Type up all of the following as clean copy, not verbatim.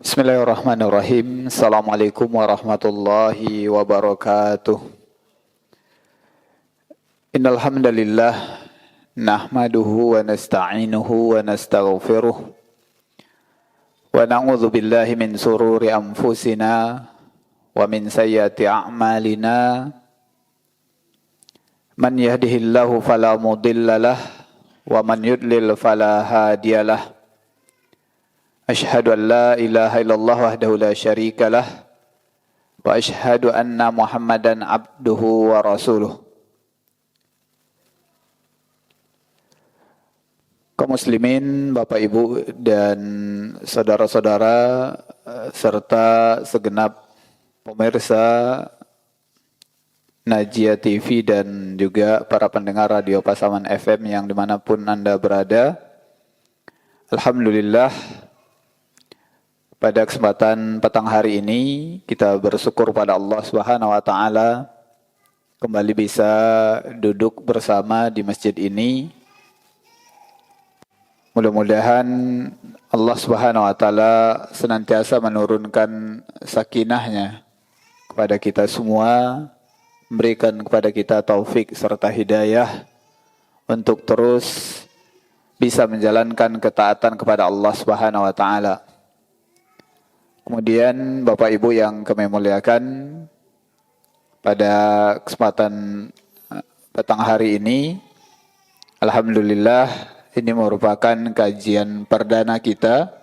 Bismillahirrahmanirrahim. Assalamualaikum warahmatullahi wabarakatuh. Innal hamdalillah nahmaduhu wa nasta'inuhu wa nastaghfiruh wa na'udzu billahi min sururi anfusina wa min sayyiati a'malina. Man yahdihillahu fala mudhillalah wa man yudlil fala hadiyalah. Asyhadu an la ilaha illallah wahdahu la syarika lah wa asyhadu anna Muhammadan abduhu wa rasuluh. Kaum muslimin, Bapak Ibu dan saudara-saudara serta segenap pemirsa Najia TV dan juga para pendengar Radio Pasaman FM yang dimanapun Anda berada. Alhamdulillah, pada kesempatan petang hari ini kita bersyukur pada Allah Subhanahu wa taala kembali bisa duduk bersama di masjid ini. Mudah-mudahan Allah Subhanahu wa taala senantiasa menurunkan sakinahnya kepada kita semua, memberikan kepada kita taufik serta hidayah untuk terus bisa menjalankan ketaatan kepada Allah Subhanahu wa taala. Kemudian Bapak Ibu yang kami muliakan, pada kesempatan petang hari ini, alhamdulillah ini merupakan kajian perdana kita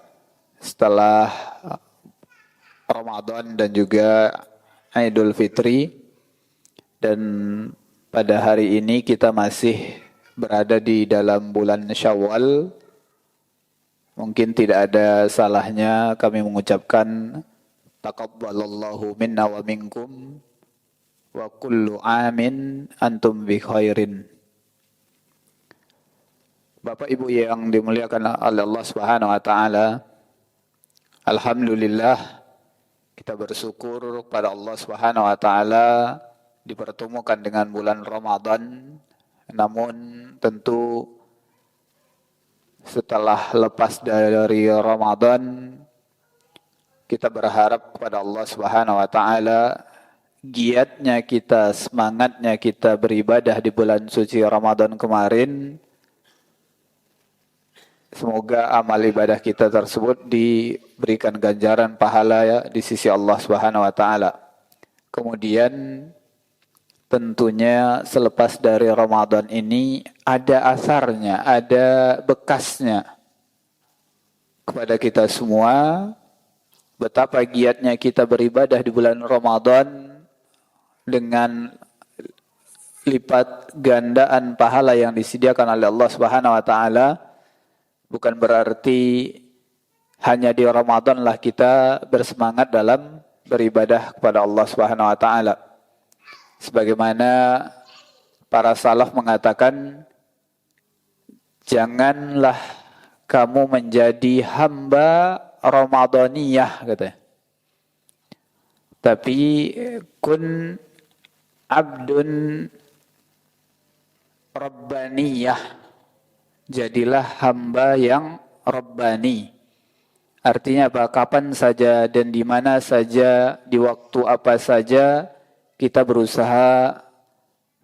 setelah Ramadan dan juga Idul Fitri. Dan pada hari ini kita masih berada di dalam bulan Syawal. Mungkin tidak ada salahnya kami mengucapkan taqabbalallahu minna wa minkum wa kullu amin antum bi khairin. Bapak Ibu yang dimuliakan oleh Allah Subhanahu wa taala, alhamdulillah kita bersyukur pada Allah Subhanahu wa taala dipertemukan dengan bulan Ramadan. Namun tentu setelah lepas dari Ramadan, kita berharap kepada Allah Subhanahu wa taala giatnya kita, semangatnya kita beribadah di bulan suci Ramadan kemarin, semoga amal ibadah kita tersebut diberikan ganjaran pahala ya di sisi Allah Subhanahu wa taala. Kemudian tentunya selepas dari Ramadan ini ada asarnya, ada bekasnya kepada kita semua. Betapa giatnya kita beribadah di bulan Ramadan dengan lipat gandaan pahala yang disediakan oleh Allah Subhanahu wa taala. Bukan berarti hanya di Ramadan lah kita bersemangat dalam beribadah kepada Allah Subhanahu wa taala. Sebagaimana para salaf mengatakan, janganlah kamu menjadi hamba Ramadaniyah, katanya. Tapi kun abdun rabbaniyah. Jadilah hamba yang rabbani. Artinya apa? Kapan saja dan di mana saja, di waktu apa saja, kita berusaha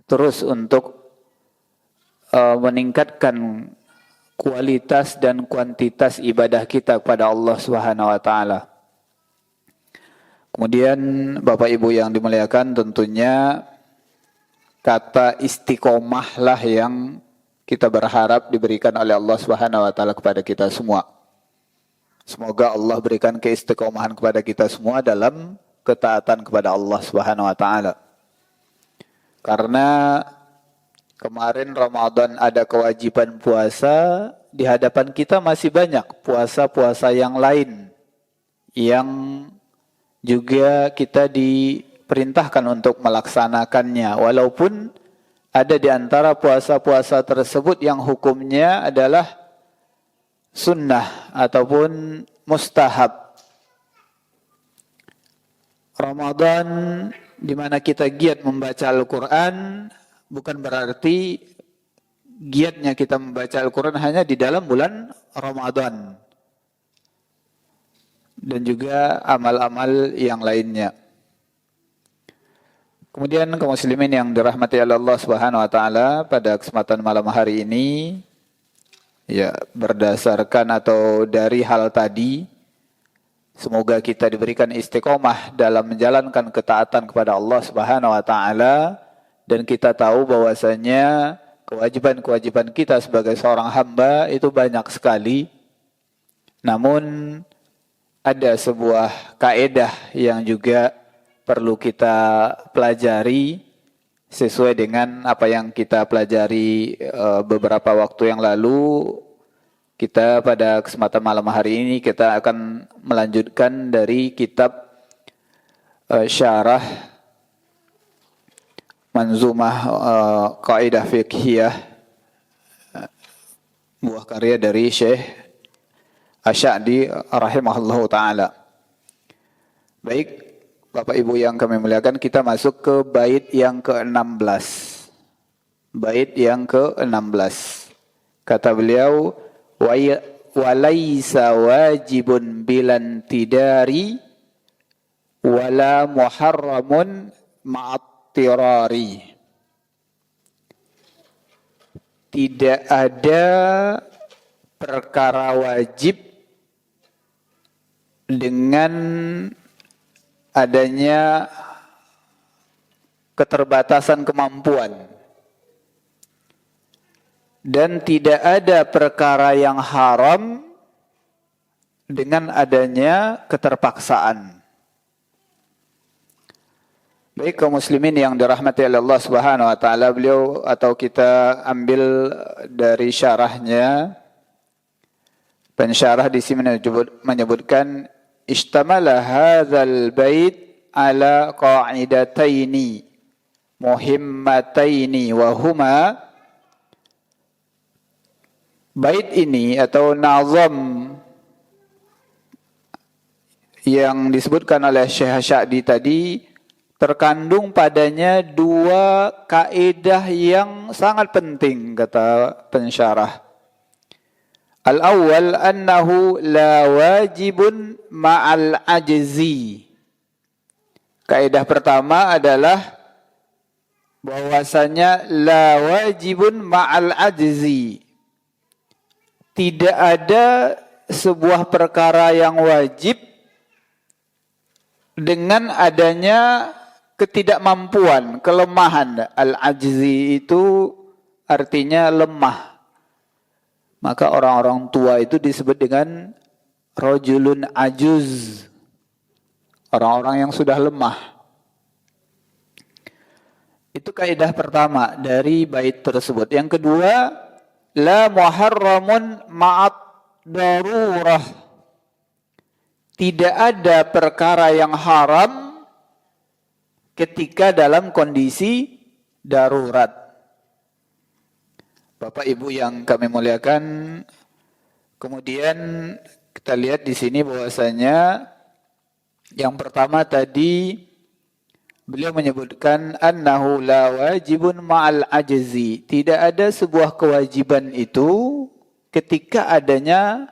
terus untuk meningkatkan kualitas dan kuantitas ibadah kita kepada Allah Subhanahu wa taala. Kemudian Bapak Ibu yang dimuliakan, tentunya kata istiqomah lah yang kita berharap diberikan oleh Allah Subhanahu wa taala kepada kita semua. Semoga Allah berikan keistiqomahan kepada kita semua dalam ketaatan kepada Allah Subhanahu wa taala. Karena kemarin Ramadan ada kewajiban puasa, di hadapan kita masih banyak puasa-puasa yang lain yang juga kita diperintahkan untuk melaksanakannya. Walaupun ada di antara puasa-puasa tersebut yang hukumnya adalah sunnah ataupun mustahab. Ramadan di mana kita giat membaca Al-Quran, bukan berarti giatnya kita membaca Al-Quran hanya di dalam bulan Ramadan. dan juga amal-amal yang lainnya. Kemudian kaum muslimin yang dirahmati Allah Subhanahu wa taala, pada kesempatan malam hari ini ya berdasarkan atau dari hal tadi, semoga kita diberikan istiqomah dalam menjalankan ketaatan kepada Allah Subhanahu wa taala, dan kita tahu bahwasanya kewajiban-kewajiban kita sebagai seorang hamba itu banyak sekali. Namun ada sebuah kaedah yang juga perlu kita pelajari sesuai dengan apa yang kita pelajari beberapa waktu yang lalu. Kita pada kesempatan malam hari ini kita akan melanjutkan dari kitab syarah Manzumah Qaidah Fiqhiyah, buah karya dari Syekh Asy-Sya'di rahimahullahu ta'ala. Baik, Bapak Ibu yang kami muliakan, kita masuk ke bait yang ke-16. Bait yang ke-16. Kata beliau, walaisa wajibun bilan tidari wala muharramun ma'attirari. Tidak ada perkara wajib dengan adanya keterbatasan kemampuan, dan tidak ada perkara yang haram dengan adanya keterpaksaan. Baik kaum muslimin yang dirahmati oleh Allah Subhanahu wa taala, beliau atau kita ambil dari syarahnya. Pensyarah di sini menyebutkan istamala hadzal bait ala qa'idataini muhimmataini wa huma. Bait ini atau nazam yang disebutkan oleh Syekh Asy-Sya'di tadi terkandung padanya dua kaidah yang sangat penting, kata pensyarah. Al-awwal annahu la wajibun ma'al ajzi. Kaidah pertama adalah bahwasanya la wajibun ma'al ajzi. Tidak ada sebuah perkara yang wajib dengan adanya ketidakmampuan, kelemahan. Al-ajzi itu artinya lemah. Maka orang-orang tua itu disebut dengan rajulun ajuz. Orang-orang yang sudah lemah. Itu kaidah pertama dari bait tersebut. Yang kedua, la muharramun ma'at darurah. Tidak ada perkara yang haram ketika dalam kondisi darurat. Bapak Ibu yang kami muliakan, kemudian kita lihat di sini bahwasanya yang pertama tadi beliau menyebutkan annahu la wajibun ma'al ajzi. Tidak ada sebuah kewajiban itu ketika adanya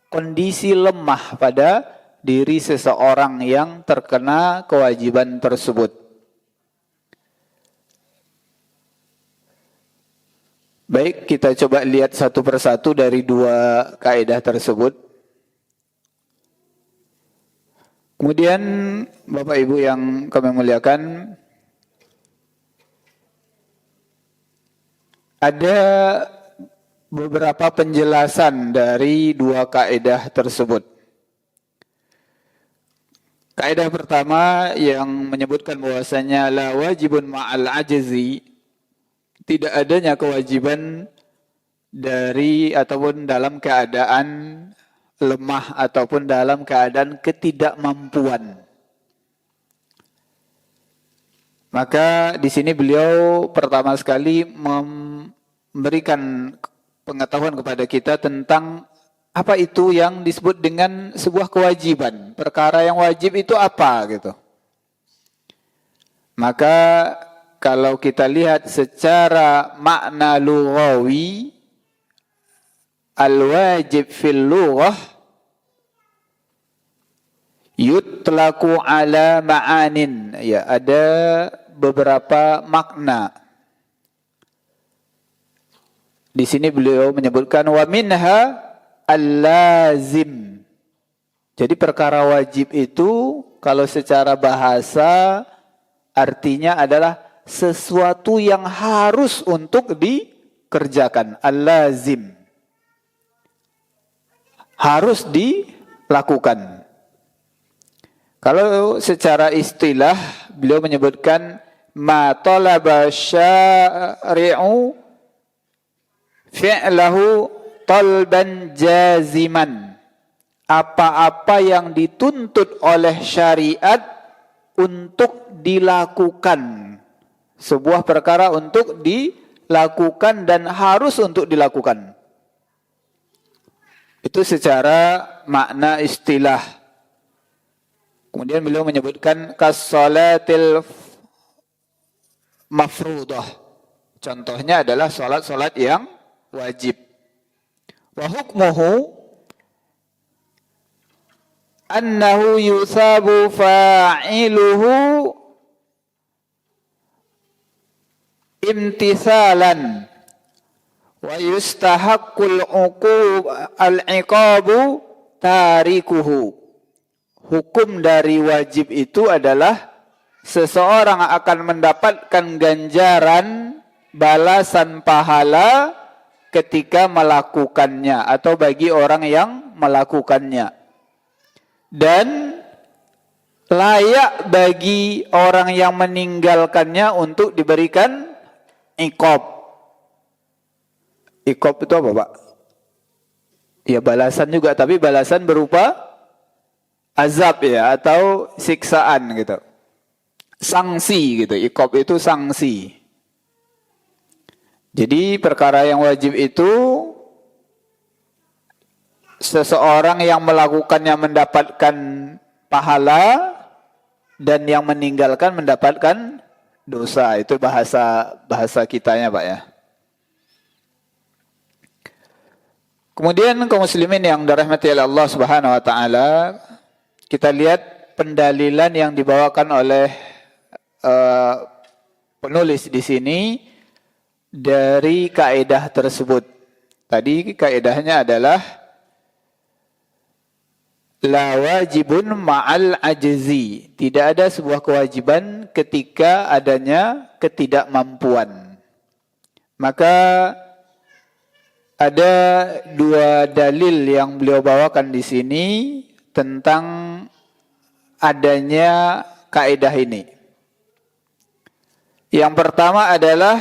kondisi lemah pada diri seseorang yang terkena kewajiban tersebut. Baik, kita coba lihat satu persatu dari dua kaidah tersebut. Kemudian Bapak Ibu yang kami muliakan, ada beberapa penjelasan dari dua kaidah tersebut. Kaidah pertama yang menyebutkan bahwasanya la wajibun ma'al ajzi, tidak adanya kewajiban dari ataupun dalam keadaan lemah ataupun dalam keadaan ketidakmampuan. Maka di sini beliau pertama sekali memberikan pengetahuan kepada kita tentang apa itu yang disebut dengan sebuah kewajiban. Perkara yang wajib itu apa gitu. Maka kalau kita lihat secara makna lughawi, al-wajib fil lughah Yutlaqu ala ma'anin. Ya, ada beberapa makna. Di sini beliau menyebutkan wa minha al-lazim. Jadi perkara wajib itu kalau secara bahasa artinya adalah sesuatu yang harus untuk dikerjakan. Al-lazim. Harus dilakukan. Kalau secara istilah beliau menyebutkan ma talaba syari'u fi'lahu talban jaziman. Apa-apa yang dituntut oleh syariat untuk dilakukan. Sebuah perkara untuk dilakukan dan harus untuk dilakukan. Itu secara makna istilah. Kemudian beliau menyebutkan kas-salatil mafruḍah. Contohnya adalah salat-salat yang wajib. Wa hukmuhu annahu yusabu fa'iluhu imtithalan wa yustahaqqul al-iqabu tarikuhu. Hukum dari wajib itu adalah seseorang akan mendapatkan ganjaran balasan pahala ketika melakukannya atau bagi orang yang melakukannya. Dan layak bagi orang yang meninggalkannya untuk diberikan iqab. Iqab itu apa, Pak? Ya balasan juga, tapi balasan berupa azab ya, atau siksaan gitu. Sanksi gitu. Iqab itu sanksi. Jadi perkara yang wajib itu seseorang yang melakukannya mendapatkan pahala dan yang meninggalkan mendapatkan dosa. Itu bahasa kitanya, Pak ya. Kemudian kaum muslimin yang dirahmati oleh Allah Subhanahu wa taala, kita lihat pendalilan yang dibawakan oleh penulis di sini dari kaidah tersebut. Tadi kaidahnya adalah la wajibun ma'al ajzi. Tidak ada sebuah kewajiban ketika adanya ketidakmampuan. Maka ada dua dalil yang beliau bawakan di sini tentang adanya kaidah ini. Yang pertama adalah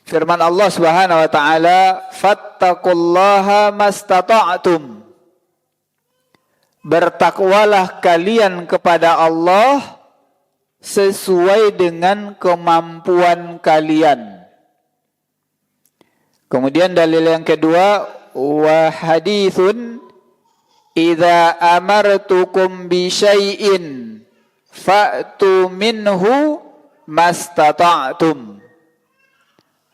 firman Allah Subhanahu wa taala, "Fattaqullaha mastata'tum." Bertakwalah kalian kepada Allah sesuai dengan kemampuan kalian. Kemudian dalil yang kedua, wa hadithun idza amartukum bi syai'in fa'tu minhu mastata'tum.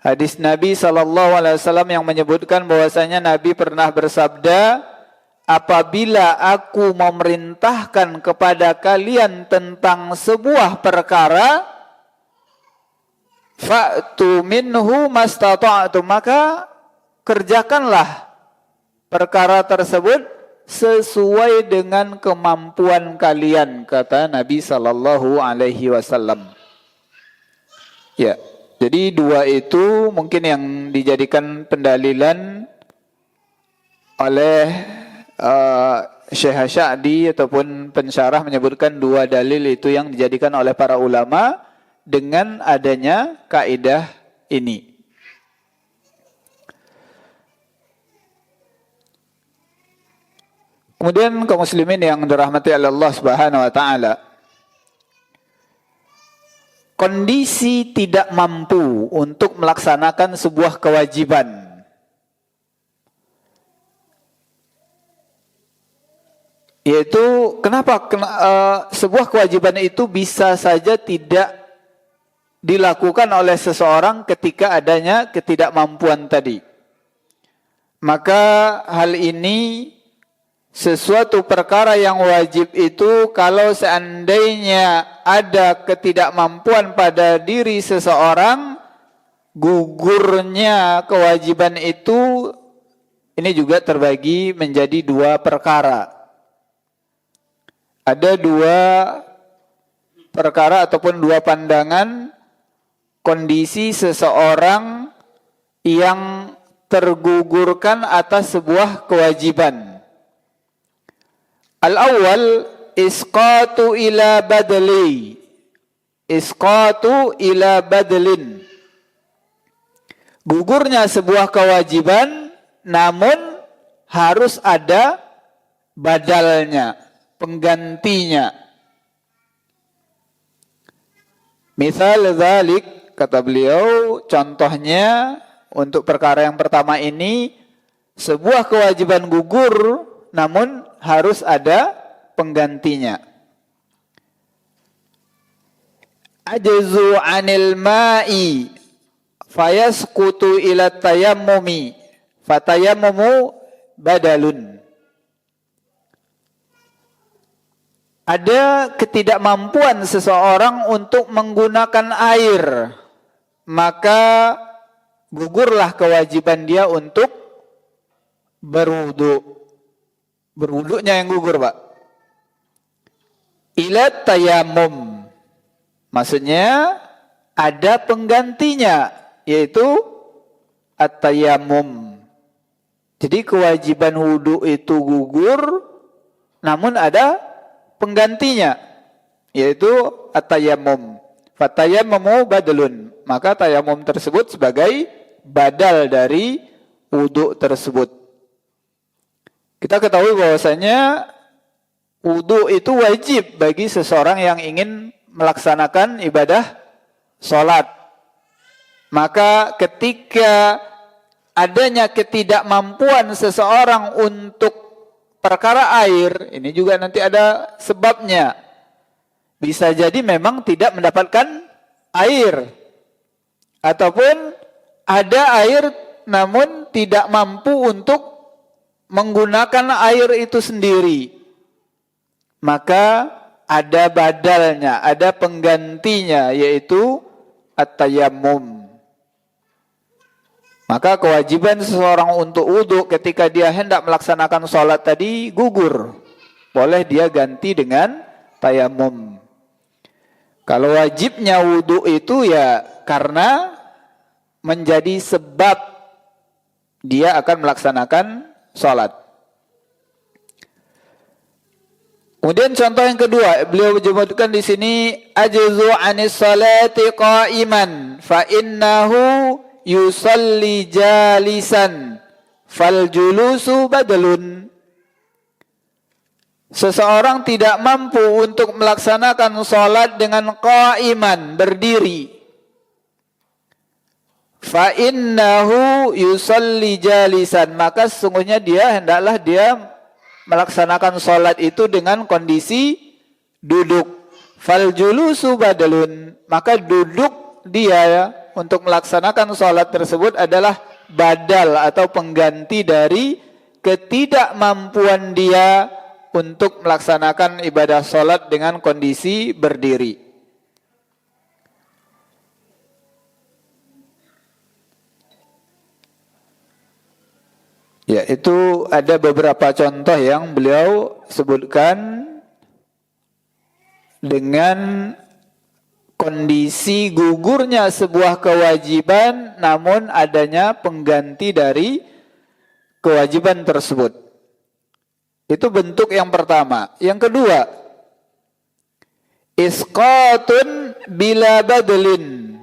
Hadis Nabi SAW yang menyebutkan bahwasanya Nabi pernah bersabda, apabila aku memerintahkan kepada kalian tentang sebuah perkara, fa'tu minhu mastata'tum, maka kerjakanlah perkara tersebut sesuai dengan kemampuan kalian, kata Nabi sallallahu alaihi wasallam. Ya, jadi dua itu mungkin yang dijadikan pendalilan oleh Syekh Sya'di ataupun pensyarah menyebutkan dua dalil itu yang dijadikan oleh para ulama dengan adanya kaidah ini. Kemudian kaum muslimin yang dirahmati oleh Allah Subhanahu wa taala, kondisi tidak mampu untuk melaksanakan sebuah kewajiban, yaitu kenapa sebuah kewajiban itu bisa saja tidak dilakukan oleh seseorang ketika adanya ketidakmampuan tadi. Maka hal ini sesuatu perkara yang wajib itu kalau seandainya ada ketidakmampuan pada diri seseorang, gugurnya kewajiban itu ini juga terbagi menjadi dua perkara. Ada dua perkara ataupun dua pandangan kondisi seseorang yang tergugurkan atas sebuah kewajiban. Al-awwal isqatu ila badli. Isqatu ila badlin. Gugurnya sebuah kewajiban namun harus ada badalnya, penggantinya. Misal dzalik, kata beliau, contohnya untuk perkara yang pertama ini, sebuah kewajiban gugur namun harus ada penggantinya. Ajzu 'anil ma'i fayasqutu ila tayammumi fatayammumu badalun. Ada ketidakmampuan seseorang untuk menggunakan air, maka gugurlah kewajiban dia untuk berwudu. Berwudunya yang gugur, Pak. Ila tayammum. Maksudnya ada penggantinya, yaitu at-tayammum. Jadi kewajiban wudu itu gugur, namun ada penggantinya, yaitu at-tayammum. Fatayammumu badalun. Maka tayamum tersebut sebagai badal dari wudu tersebut. Kita ketahui bahwasanya wudu itu wajib bagi seseorang yang ingin melaksanakan ibadah sholat. Maka ketika adanya ketidakmampuan seseorang untuk perkara air, ini juga nanti ada sebabnya. Bisa jadi memang tidak mendapatkan air. Ataupun ada air namun tidak mampu untuk menggunakan air itu sendiri, maka ada badalnya, ada penggantinya, yaitu at-tayammum. Maka kewajiban seseorang untuk wudu ketika dia hendak melaksanakan sholat tadi gugur. Boleh dia ganti dengan tayammum. Kalau wajibnya wudu itu ya karena menjadi sebab dia akan melaksanakan sholat. Kemudian contoh yang kedua, beliau menyebutkan di sini ajzu 'anis salati qa'iman fa innahu yusalli jalisan fal julusu badalun. Seseorang tidak mampu untuk melaksanakan sholat dengan qa'iman, berdiri. Fa innahu yusalli jalisan, maka sesungguhnya hendaklah dia melaksanakan sholat itu dengan kondisi duduk. Fal julusu badalun, maka duduk dia untuk melaksanakan sholat tersebut adalah badal atau pengganti dari ketidakmampuan dia untuk melaksanakan ibadah sholat dengan kondisi berdiri. Ya, itu ada beberapa contoh yang beliau sebutkan dengan kondisi gugurnya sebuah kewajiban namun adanya pengganti dari kewajiban tersebut. Itu bentuk yang pertama. Yang kedua, isqatun bila badlin.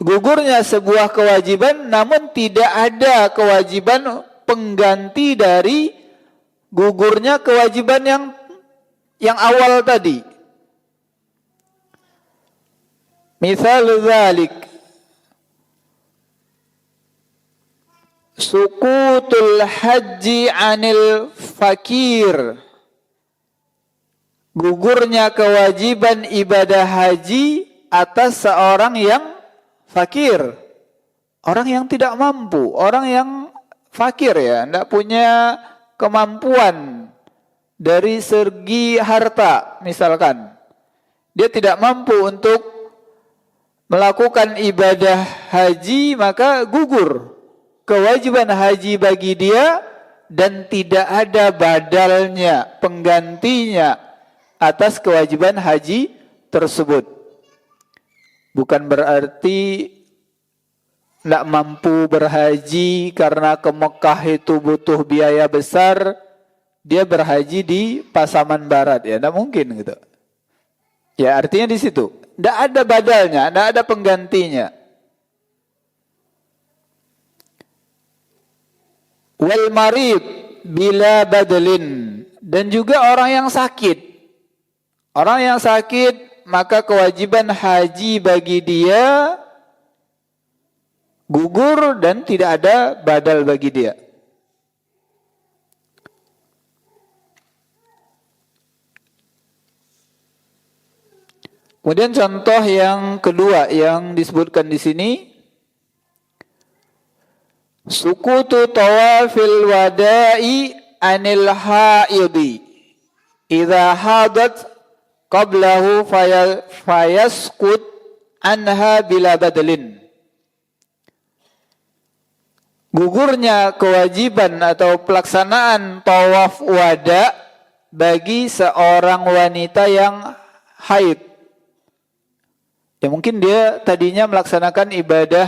Gugurnya sebuah kewajiban namun tidak ada kewajiban pengganti dari gugurnya kewajiban yang awal tadi. Misal dzalik sukutul haji 'anil fakir. Gugurnya kewajiban ibadah haji atas seorang yang fakir. Orang yang tidak mampu, orang yang fakir ya, tidak punya kemampuan dari segi harta, misalkan dia tidak mampu untuk melakukan ibadah haji, maka gugur kewajiban haji bagi dia dan tidak ada badalnya, penggantinya atas kewajiban haji tersebut. Bukan berarti tidak mampu berhaji karena ke Mekah itu butuh biaya besar, dia berhaji di Pasaman Barat, ya tidak mungkin gitu. Ya artinya di situ tidak ada badalnya, tidak ada penggantinya. Wal marid bila badalin, dan juga orang yang sakit. Orang yang sakit, maka kewajiban haji bagi dia gugur dan tidak ada badal bagi dia. Kemudian contoh yang kedua yang disebutkan di sini, sukutu tawafil wada'i anil haidi idza hadat qablahu fayaskut anha bila badalin. Gugurnya kewajiban atau pelaksanaan tawaf wada bagi seorang wanita yang haid. Ya mungkin dia tadinya melaksanakan ibadah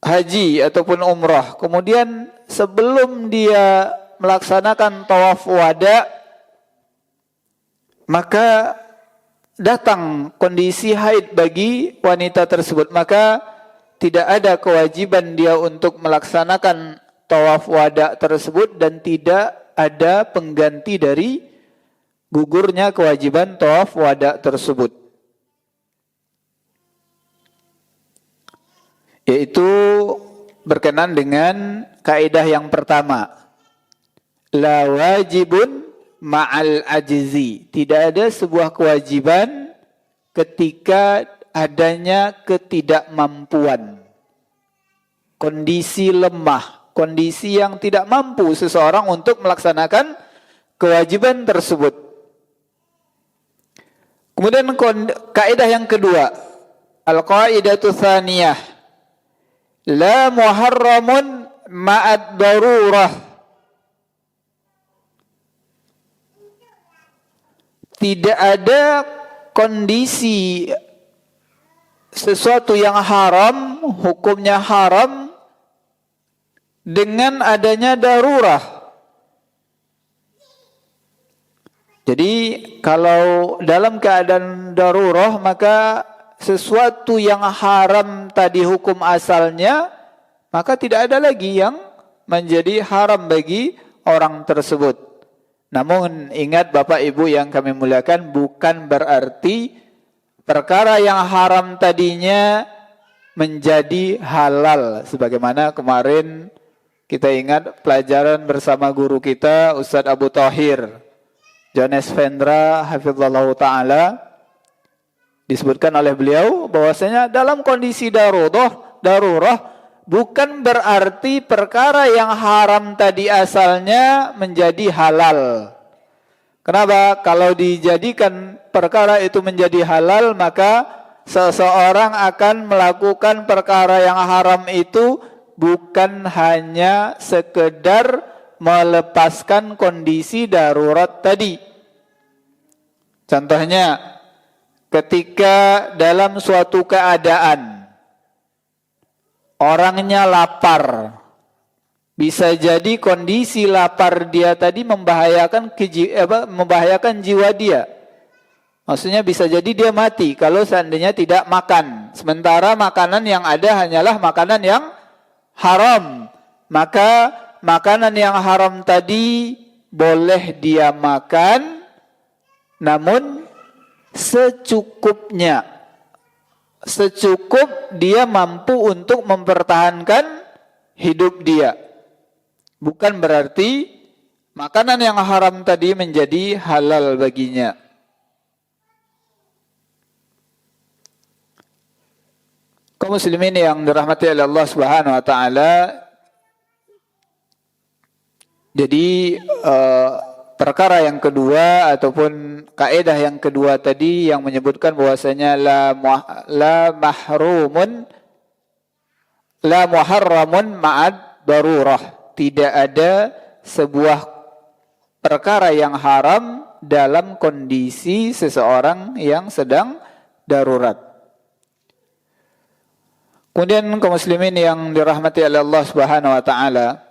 haji ataupun umrah. Kemudian sebelum dia melaksanakan tawaf wada, maka datang kondisi haid bagi wanita tersebut. Maka tidak ada kewajiban dia untuk melaksanakan tawaf wada tersebut dan tidak ada pengganti dari gugurnya kewajiban tawaf wada tersebut. Yaitu berkenan dengan kaidah yang pertama, la wajibun ma'al ajzi. Tidak ada sebuah kewajiban ketika adanya ketidakmampuan, kondisi lemah, kondisi yang tidak mampu seseorang untuk melaksanakan kewajiban tersebut. Kemudian kaidah yang kedua, al-qaidatu tsaniyah, la muharramun ma'ad darurah. Tidak ada kondisi sesuatu yang haram, hukumnya haram dengan adanya darurah. Jadi kalau dalam keadaan darurah, maka sesuatu yang haram tadi hukum asalnya, maka tidak ada lagi yang menjadi haram bagi orang tersebut. Namun ingat Bapak Ibu yang kami muliakan, bukan berarti perkara yang haram tadinya menjadi halal. Sebagaimana kemarin kita ingat pelajaran bersama guru kita Ustadz Abu Thahir Jones Vendra hafizallahu ta'ala, disebutkan oleh beliau bahwasanya dalam kondisi darurah bukan berarti perkara yang haram tadi asalnya menjadi halal. Kenapa? Kalau dijadikan perkara itu menjadi halal, maka seseorang akan melakukan perkara yang haram itu bukan hanya sekedar melepaskan kondisi darurat tadi. Contohnya, ketika dalam suatu keadaan orangnya lapar, bisa jadi kondisi lapar dia tadi membahayakan jiwa dia. Maksudnya bisa jadi dia mati kalau seandainya tidak makan. Sementara makanan yang ada hanyalah makanan yang haram. Maka makanan yang haram tadi boleh dia makan, namun secukupnya. Secukup dia mampu untuk mempertahankan hidup dia. Bukan berarti makanan yang haram tadi menjadi halal baginya. Kaum muslimin yang dirahmati oleh Allah Subhanahu wa taala, jadi perkara yang kedua ataupun kaidah yang kedua tadi yang menyebutkan bahwasanya la muharramun ma'ad darurah. Tidak ada sebuah perkara yang haram dalam kondisi seseorang yang sedang darurat. Kemudian kaum muslimin yang dirahmati oleh Allah Subhanahu wa taala,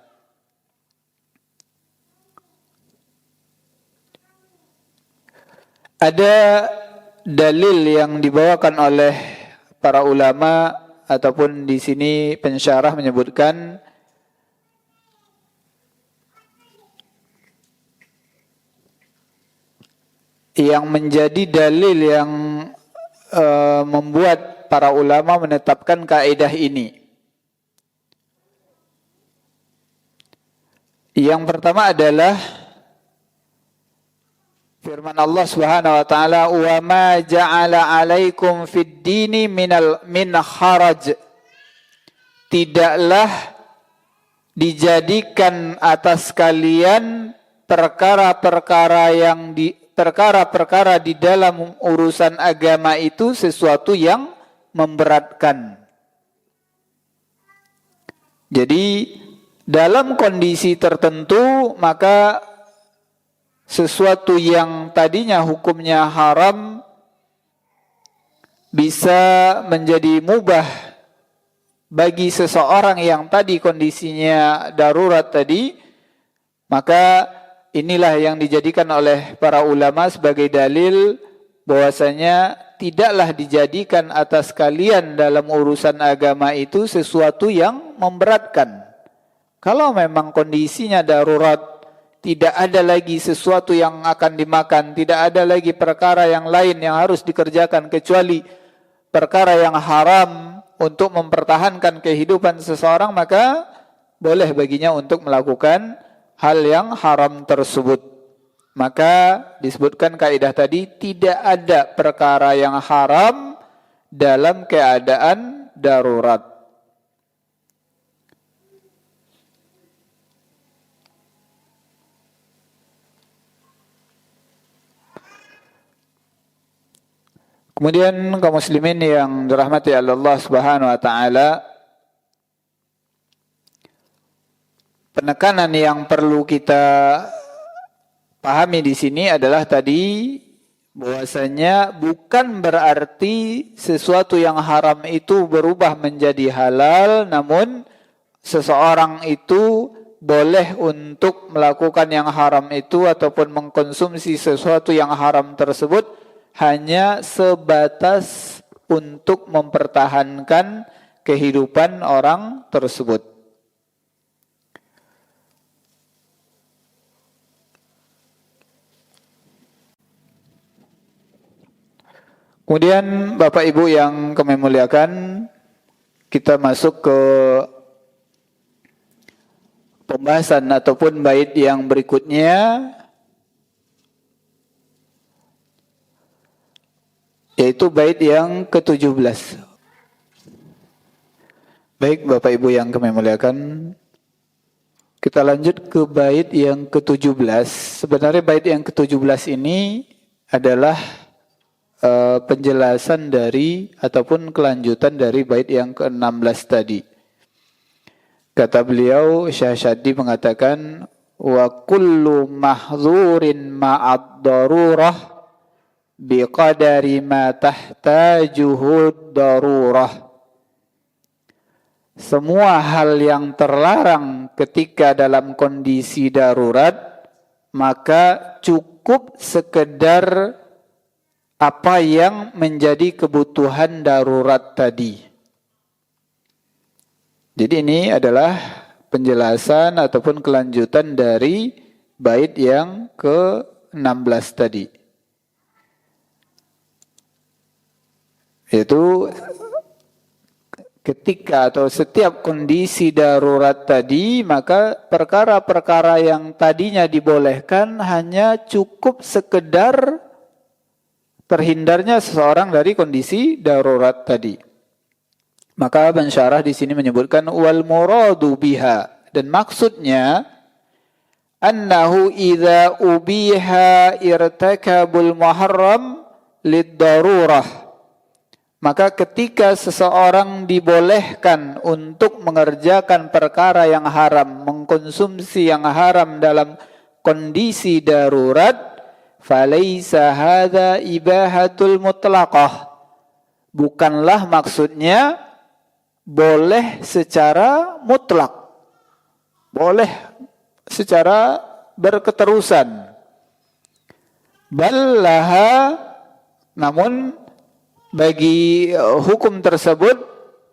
ada dalil yang dibawakan oleh para ulama ataupun di sini pensyarah menyebutkan yang menjadi dalil yang membuat para ulama menetapkan kaidah ini. Yang pertama adalah firman Allah Subhanahu wa taala, "Wa ma ja'ala 'alaikum fid dini min kharaj." Tidaklah dijadikan atas kalian perkara-perkara di dalam urusan agama itu sesuatu yang memberatkan. Jadi dalam kondisi tertentu maka sesuatu yang tadinya hukumnya haram bisa menjadi mubah bagi seseorang yang tadi kondisinya darurat tadi, maka inilah yang dijadikan oleh para ulama sebagai dalil bahwasanya tidaklah dijadikan atas kalian dalam urusan agama itu sesuatu yang memberatkan. Kalau memang kondisinya darurat, tidak ada lagi sesuatu yang akan dimakan, tidak ada lagi perkara yang lain yang harus dikerjakan kecuali perkara yang haram untuk mempertahankan kehidupan seseorang, maka boleh baginya untuk melakukan hal yang haram tersebut. Maka disebutkan kaidah tadi, tidak ada perkara yang haram dalam keadaan darurat. Kemudian kaum muslimin yang dirahmati Allah Subhanahu wa taala, penekanan yang perlu kita pahami di sini adalah tadi bahwasanya bukan berarti sesuatu yang haram itu berubah menjadi halal, namun seseorang itu boleh untuk melakukan yang haram itu ataupun mengkonsumsi sesuatu yang haram tersebut hanya sebatas untuk mempertahankan kehidupan orang tersebut. Kemudian Bapak Ibu yang kami muliakan, kita masuk ke pembahasan ataupun bait yang berikutnya, yaitu bait yang ke-17. Baik Bapak Ibu yang kami muliakan, kita lanjut ke bait yang ke-17. Sebenarnya bait yang ke-17 ini adalah penjelasan dari ataupun kelanjutan dari bait yang ke-16 tadi. Kata beliau, Syekh Syaddi mengatakan, wa kullu mahzurin ma'ad darurah biqadari ma tahtajuhu darurah. Semua hal yang terlarang ketika dalam kondisi darurat, maka cukup sekedar apa yang menjadi kebutuhan darurat tadi. Jadi ini adalah penjelasan ataupun kelanjutan dari bait yang ke-16 tadi. Yaitu ketika atau setiap kondisi darurat tadi, maka perkara-perkara yang tadinya dibolehkan hanya cukup sekedar terhindarnya seseorang dari kondisi darurat tadi. Maka pensyarah di sini menyebutkan wal muradu biha, dan maksudnya annahu idza ubiha irtakabul muharram lid-darurah. Maka ketika seseorang dibolehkan untuk mengerjakan perkara yang haram, mengkonsumsi yang haram dalam kondisi darurat, falaisa hadza ibahatul mutlaqah. Bukanlah maksudnya boleh secara mutlak. Boleh secara berketerusan. Ballaha, namun bagi hukum tersebut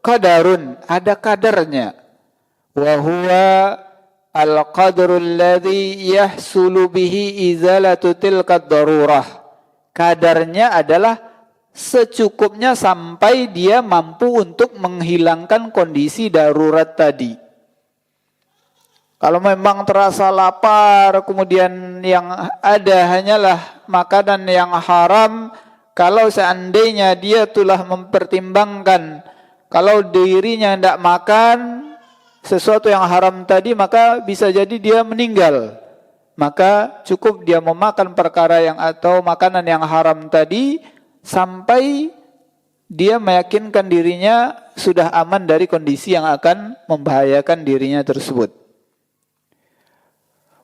qadarun, ada kadarnya. Wa huwa al-qadrul ladzi yahsulu bihi izalatu tilka darurah. Kadarnya adalah secukupnya sampai dia mampu untuk menghilangkan kondisi darurat tadi. Kalau memang terasa lapar, kemudian yang ada hanyalah makanan yang haram, kalau seandainya dia telah mempertimbangkan kalau dirinya tidak makan sesuatu yang haram tadi, maka bisa jadi dia meninggal. Maka cukup dia memakan perkara yang atau makanan yang haram tadi sampai dia meyakinkan dirinya sudah aman dari kondisi yang akan membahayakan dirinya tersebut.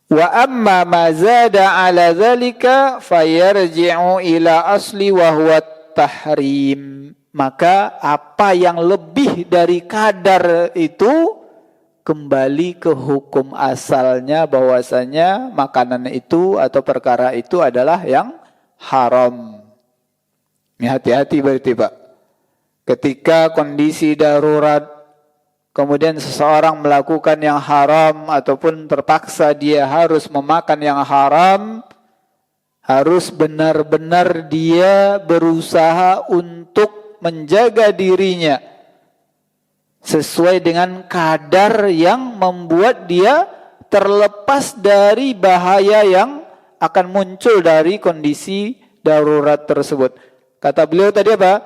Wa amma ma zada ala dzalika fayarji'u ila asli wa huwa tahrim. Maka apa yang lebih dari kadar itu kembali ke hukum asalnya, bahwasanya makanan itu atau perkara itu adalah yang haram. Ini hati-hati berarti Pak. Ketika kondisi darurat, kemudian seseorang melakukan yang haram ataupun terpaksa dia harus memakan yang haram, harus benar-benar dia berusaha untuk menjaga dirinya sesuai dengan kadar yang membuat dia terlepas dari bahaya yang akan muncul dari kondisi darurat tersebut. Kata beliau tadi apa?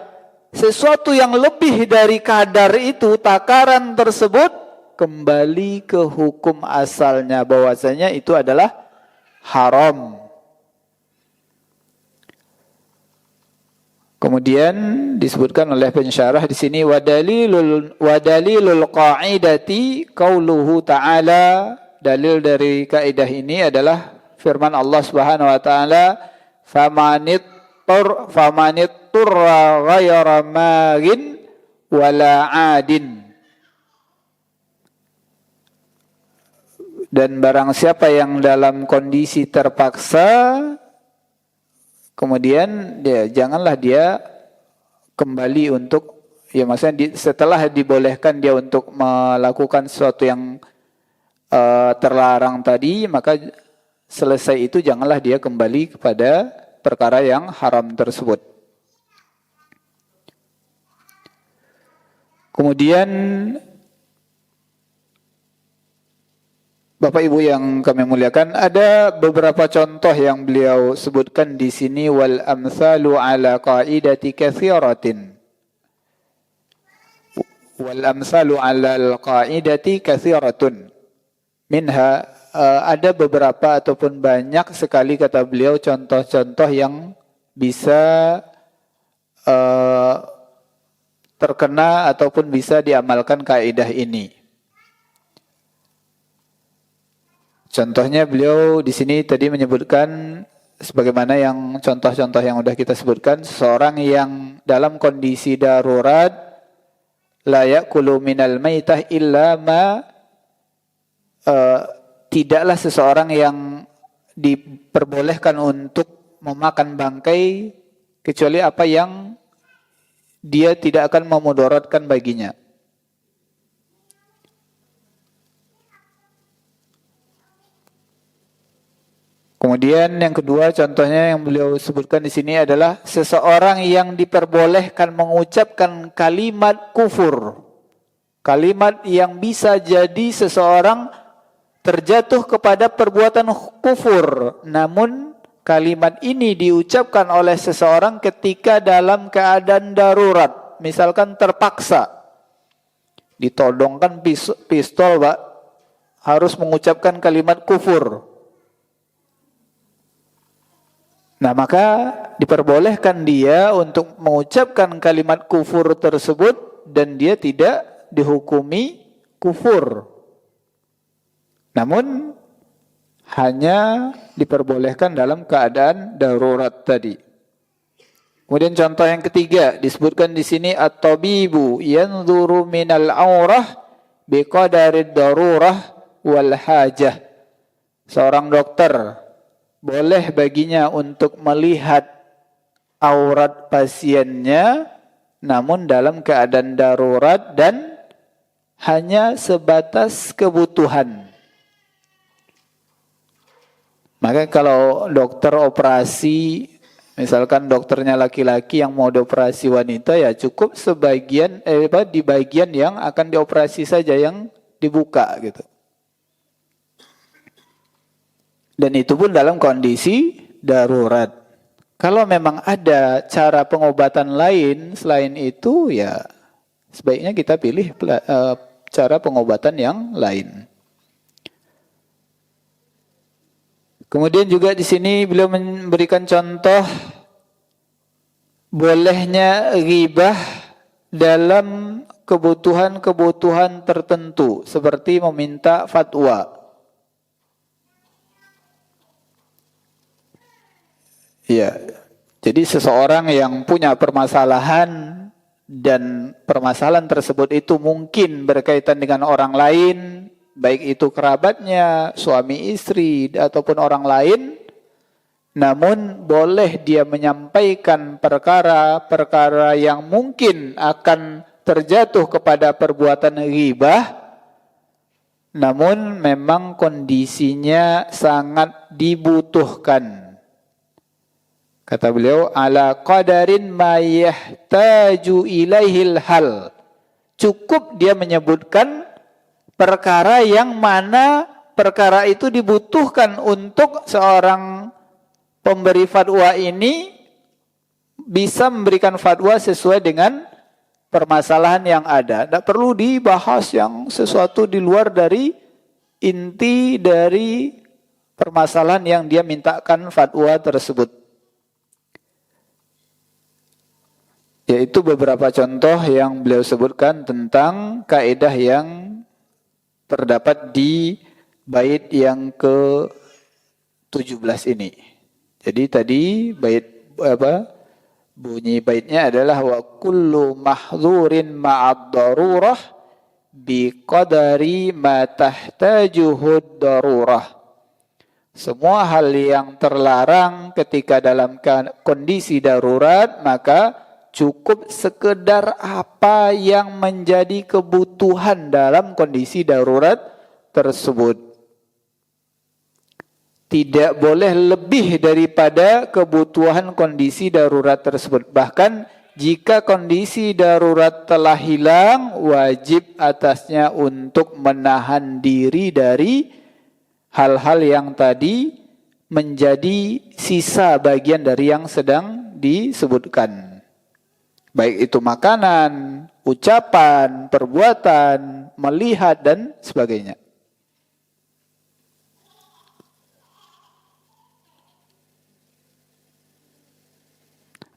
Sesuatu yang lebih dari kadar itu, takaran tersebut, kembali ke hukum asalnya, bahwasanya itu adalah haram. Kemudian disebutkan oleh pensyarah di sini wadalilul qa'idati qauluhu ta'ala, dalil dari kaidah ini adalah firman Allah Subhanahu wa taala, famanit turra ghayra magin wala adin. Dan barang siapa yang dalam kondisi terpaksa, kemudian janganlah dia kembali untuk, ya maksudnya setelah dibolehkan dia untuk melakukan sesuatu yang terlarang tadi, maka selesai itu janganlah dia kembali kepada perkara yang haram tersebut. Kemudian Bapak Ibu yang kami muliakan, ada beberapa contoh yang beliau sebutkan di sini, wal amsalu ala qaidati katsiratin. Wal amsalu ala al-qaidati katsiratun. Minha, ada beberapa ataupun banyak sekali kata beliau contoh-contoh yang bisa terkena ataupun bisa diamalkan kaidah ini. Contohnya beliau di sini tadi menyebutkan sebagaimana yang contoh-contoh yang sudah kita sebutkan, seseorang yang dalam kondisi darurat la ya'kulu minal maitah illa ma, tidaklah seseorang yang diperbolehkan untuk memakan bangkai kecuali apa yang dia tidak akan memudaratkan baginya. Kemudian yang kedua contohnya yang beliau sebutkan di sini adalah seseorang yang diperbolehkan mengucapkan kalimat kufur. Kalimat yang bisa jadi seseorang terjatuh kepada perbuatan kufur. Namun kalimat ini diucapkan oleh seseorang ketika dalam keadaan darurat. Misalkan terpaksa ditodongkan pistol, Pak, harus mengucapkan kalimat kufur. Nah, maka diperbolehkan dia untuk mengucapkan kalimat kufur tersebut dan dia tidak dihukumi kufur. Namun hanya diperbolehkan dalam keadaan darurat tadi. Kemudian contoh yang ketiga disebutkan di sini at-tabibu yanzuru minal aurah biqadarid darurah wal hajah. Seorang dokter boleh baginya untuk melihat aurat pasiennya namun dalam keadaan darurat dan hanya sebatas kebutuhan. Maka kalau dokter operasi, misalkan dokternya laki-laki yang mau dioperasi wanita, ya cukup sebagian di bagian yang akan dioperasi saja yang dibuka gitu. Dan itu pun dalam kondisi darurat. Kalau memang ada cara pengobatan lain selain itu, ya sebaiknya kita pilih cara pengobatan yang lain. Kemudian juga di sini beliau memberikan contoh bolehnya ghibah dalam kebutuhan-kebutuhan tertentu seperti meminta fatwa. Ya, jadi seseorang yang punya permasalahan dan permasalahan tersebut itu mungkin berkaitan dengan orang lain, baik itu kerabatnya, suami istri, ataupun orang lain, namun boleh dia menyampaikan perkara-perkara yang mungkin akan terjatuh kepada perbuatan ghibah, namun memang kondisinya sangat dibutuhkan. Kata beliau, ala qadarin ma yahtaju ilaihil hal. Cukup dia menyebutkan perkara yang mana perkara itu dibutuhkan untuk seorang pemberi fatwa ini bisa memberikan fatwa sesuai dengan permasalahan yang ada. Tidak perlu dibahas yang sesuatu di luar dari inti dari permasalahan yang dia mintakan fatwa tersebut. Yaitu beberapa contoh yang beliau sebutkan tentang kaidah yang terdapat di bait yang ke-17 ini. Jadi tadi bunyi baitnya adalah wa kullu mahdzurin ma'ad darurah bi qadari ma tahtajuhu darurah. Semua hal yang terlarang ketika dalam kondisi darurat maka cukup sekedar apa yang menjadi kebutuhan dalam kondisi darurat tersebut. Tidak boleh lebih daripada kebutuhan kondisi darurat tersebut. Bahkan jika kondisi darurat telah hilang, wajib atasnya untuk menahan diri dari hal-hal yang tadi menjadi sisa bagian dari yang sedang disebutkan. Baik itu makanan, ucapan, perbuatan, melihat, dan sebagainya.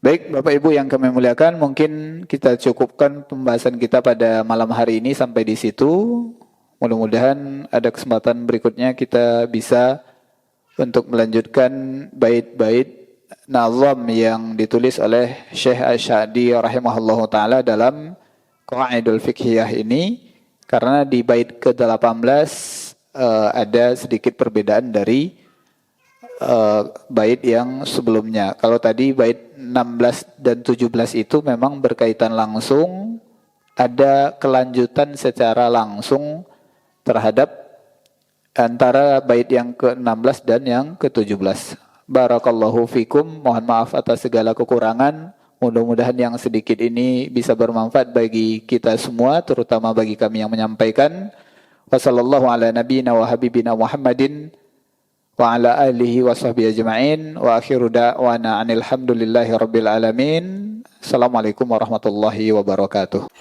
Baik, Bapak Ibu yang kami muliakan, mungkin kita cukupkan pembahasan kita pada malam hari ini sampai di situ. Mudah-mudahan ada kesempatan berikutnya kita bisa untuk melanjutkan bait-bait nazam yang ditulis oleh Syekh Asy-Sya'di rahimahullahu taala dalam Qawaidul Fiqhiyah ini, karena di bait ke-18 ada sedikit perbedaan dari bait yang sebelumnya. Kalau tadi bait 16 dan 17 itu memang berkaitan langsung, ada kelanjutan secara langsung terhadap antara bait yang ke-16 dan yang ke-17. Barakallahu fikum, mohon maaf atas segala kekurangan. Mudah-mudahan yang sedikit ini bisa bermanfaat bagi kita semua, terutama bagi kami yang menyampaikan. Wassallallahu ala nabiyyina wa habibina Muhammadin wa ala alihi wa sahbihi ajma'in wa akhiru da'wana anil hamdulillahi rabbil alamin. Assalamualaikum warahmatullahi wabarakatuh.